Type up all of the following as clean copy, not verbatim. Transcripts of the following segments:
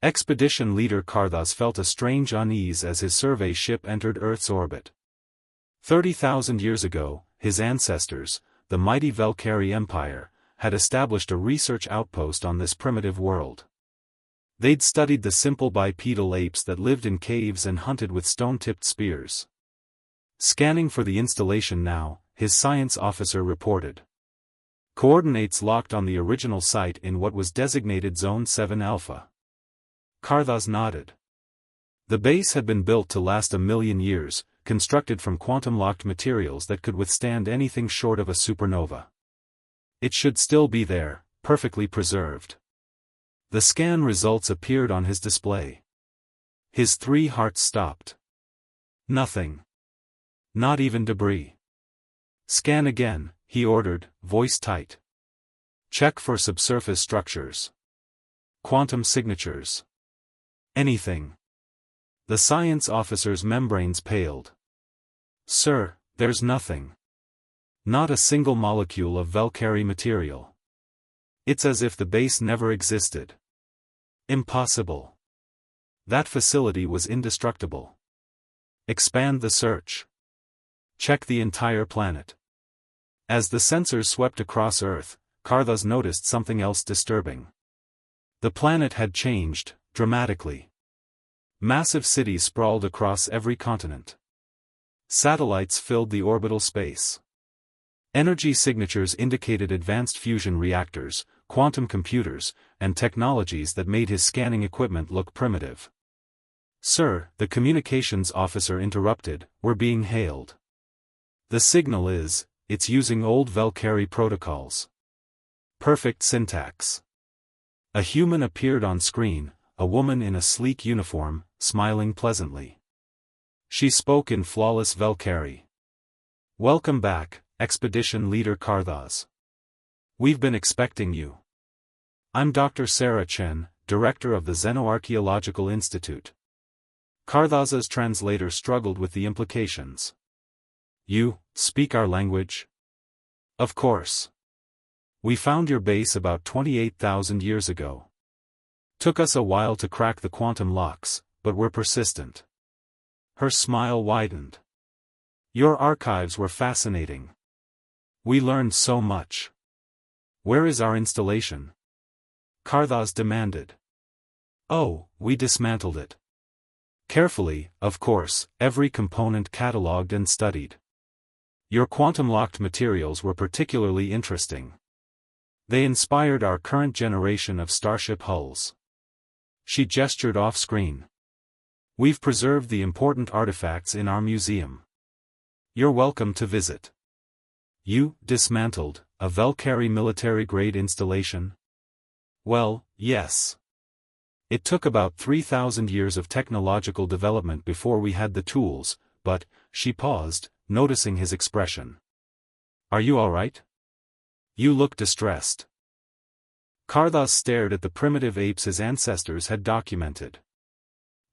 Expedition leader Karthas felt a strange unease as his survey ship entered Earth's orbit. 30,000 years ago, his ancestors, the mighty Valkyrie Empire, had established a research outpost on this primitive world. They'd studied the simple bipedal apes that lived in caves and hunted with stone-tipped spears. Scanning for the installation now, his science officer reported. Coordinates locked on the original site in what was designated Zone 7 Alpha. Karthas nodded. The base had been built to last 1,000,000 years, constructed from quantum-locked materials that could withstand anything short of a supernova. It should still be there, perfectly preserved. The scan results appeared on his display. His 3 hearts stopped. Nothing. Not even debris. Scan again, he ordered, voice tight. Check for subsurface structures. Quantum signatures. Anything. The science officer's membranes paled. Sir, there's nothing. Not a single molecule of Valkyrie material. It's as if the base never existed. Impossible. That facility was indestructible. Expand the search. Check the entire planet. As the sensors swept across Earth, Karthas noticed something else disturbing. The planet had changed, dramatically. Massive cities sprawled across every continent. Satellites filled the orbital space. Energy signatures indicated advanced fusion reactors, quantum computers, and technologies that made his scanning equipment look primitive. Sir, the communications officer interrupted, we're being hailed. The signal is, it's using old Valkyrie protocols. Perfect syntax. A human appeared on screen, a woman in a sleek uniform, smiling pleasantly. She spoke in flawless Valkyrie. Welcome back, Expedition Leader Karthas. We've been expecting you. I'm Dr. Sarah Chen, Director of the Xenoarchaeological Institute. Karthas's translator struggled with the implications. You speak our language? Of course. We found your base about 28,000 years ago. Took us a while to crack the quantum locks, but we're persistent. Her smile widened. Your archives were fascinating. We learned so much. Where is our installation? Karthas demanded. Oh, we dismantled it. Carefully, of course, every component catalogued and studied. Your quantum-locked materials were particularly interesting. They inspired our current generation of starship hulls. She gestured off-screen. We've preserved the important artifacts in our museum. You're welcome to visit. You dismantled a Valkyrie military-grade installation? Well, yes. It took about 3,000 years of technological development before we had the tools, but, she paused, noticing his expression. Are you all right? You look distressed. Karthas stared at the primitive apes his ancestors had documented.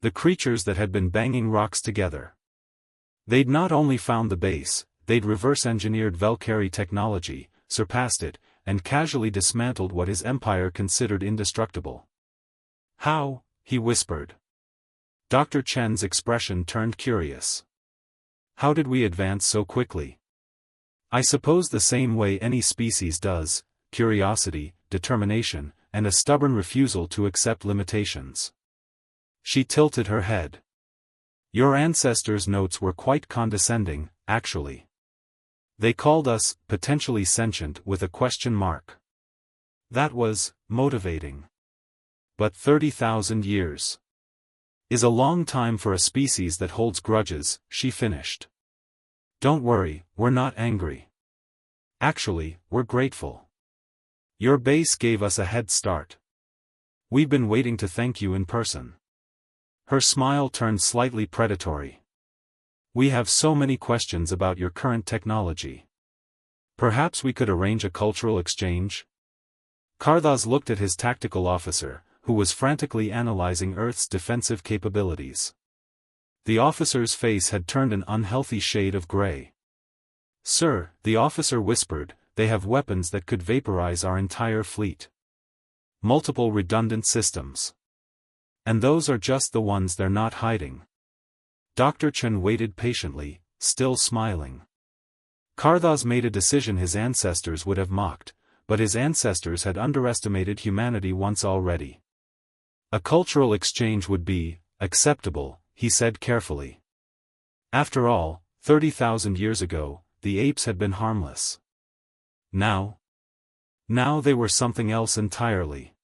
The creatures that had been banging rocks together. They'd not only found the base, they'd reverse-engineered Valkyrie technology, surpassed it, and casually dismantled what his empire considered indestructible. How? He whispered. Dr. Chen's expression turned curious. How did we advance so quickly? I suppose the same way any species does, curiosity, determination, and a stubborn refusal to accept limitations. She tilted her head. Your ancestors' notes were quite condescending, actually. They called us, potentially sentient with a question mark. That was, motivating. But 30,000 years is a long time for a species that holds grudges, she finished. Don't worry, we're not angry. Actually, we're grateful. Your base gave us a head start. We've been waiting to thank you in person. Her smile turned slightly predatory. We have so many questions about your current technology. Perhaps we could arrange a cultural exchange? Karthas looked at his tactical officer, who was frantically analyzing Earth's defensive capabilities. The officer's face had turned an unhealthy shade of gray. Sir, the officer whispered, they have weapons that could vaporize our entire fleet. Multiple redundant systems. And those are just the ones they're not hiding. Dr. Chen waited patiently, still smiling. Karthos made a decision his ancestors would have mocked, but his ancestors had underestimated humanity once already. A cultural exchange would be acceptable, he said carefully. After all, 30,000 years ago, the apes had been harmless. Now they were something else entirely.